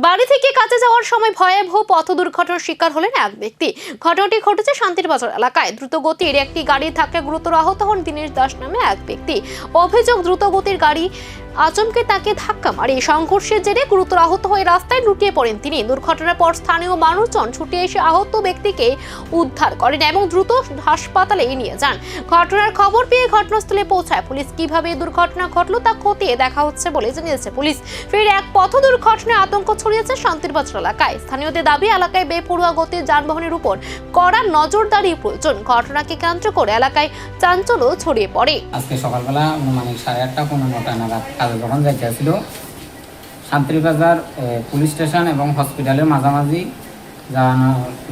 বাড়ি থেকে কাজে যাওয়ার সময় ভয়াবহ পথ দুর্ঘটনার শিকার হলেন এক ব্যক্তি। ঘটনাটি ঘটেছে শান্তির বাজার এলাকায়। দ্রুতগতির একটি গাড়ির ধাক্কায় গুরুতর আহত হন দীনেশ দাস নামে এক ব্যক্তি। অভিযোগ, দ্রুতগতির গাড়ি আচমকে তাকে ধাক্কা মারে। সংঘর্ষের জেরে গুরুতর আহত হয়ে রাস্তায় লুটিয়ে পড়েন তিনি। দুর্ঘটনার পর স্থানীয় মানুষজন ছুটে এসে আহত ব্যক্তিকে উদ্ধার করেন এবং দ্রুত হাসপাতালে নিয়ে যান। ঘটনার খবর পেয়ে ঘটনাস্থলে পৌঁছায় পুলিশ। কিভাবে দুর্ঘটনা ঘটলো তা খতিয়ে দেখা হচ্ছে বলে জানিয়েছে পুলিশ। ফের এক পথ দুর্ঘটনায় আতঙ্ক ছড়িয়েছে শান্তির বাজার এলাকায়। স্থানীয়দের দাবি, এলাকায় বেপরোয়া গতির যানবাহনের উপর কড়া নজরদারি প্রয়োজন। ঘটনাকে কেন্দ্র করে এলাকায় চাঞ্চল্য ছড়িয়ে পড়ে। আজকে সকালবেলা মানে 8:30 15টা নাগাদ কাজে যখন যাইতেছিল, শান্তির বাজার পুলিশ স্টেশন এবং হসপিটালের মাঝামাঝি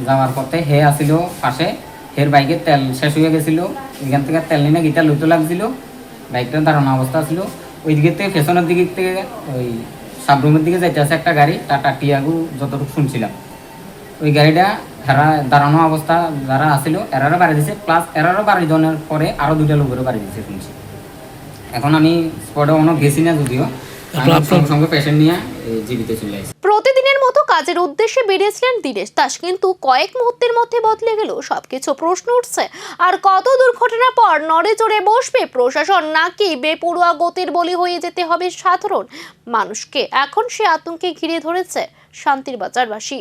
যাওয়ার পথে হে আসিল পাশে। হের বাইকের তেল শেষ হয়ে গেছিল। এখান থেকে তেল নিয়ে গিটা লুতো লাগছিল। বাইকটা দাঁড়ানো অবস্থা ছিল। ওই দিকের থেকে পেছনের দিক থেকে ওই সাবরুমের দিকে যাইতে আছে একটা গাড়ি, টাটা টিয়াগো যতটুকু শুনছিলাম। ওই গাড়িটা হেরা দাঁড়ানো অবস্থা যারা আসিল এরারও বাড়ি দিছে, প্লাস এরারও বাড়ি দেওয়ার পরে আরও 2টা লোকেরও বাড়ি দিচ্ছে শুনছি। এখন আমি স্পটে অনেক গেছি না, যদিও সঙ্গে সঙ্গে পেশেন্ট নিয়ে জীবিত চলে আসি। প্রতিদিনের মতো কাজের উদ্দেশ্যে বেরিয়েছিলেন দীনেশ দাস, কিন্তু কয়েক মুহূর্তের মধ্যে বদলে গেল সবকিছু। প্রশ্ন উঠছে, আর কত দুর্ঘটনার পর নড়ে চড়ে বসবে প্রশাসন, নাকি বেপরোয়া গতির বলি হয়ে যেতে হবে সাধারণ মানুষকে? এখন সে আতঙ্কে ঘিরে ধরেছে শান্তির বাজারবাসী।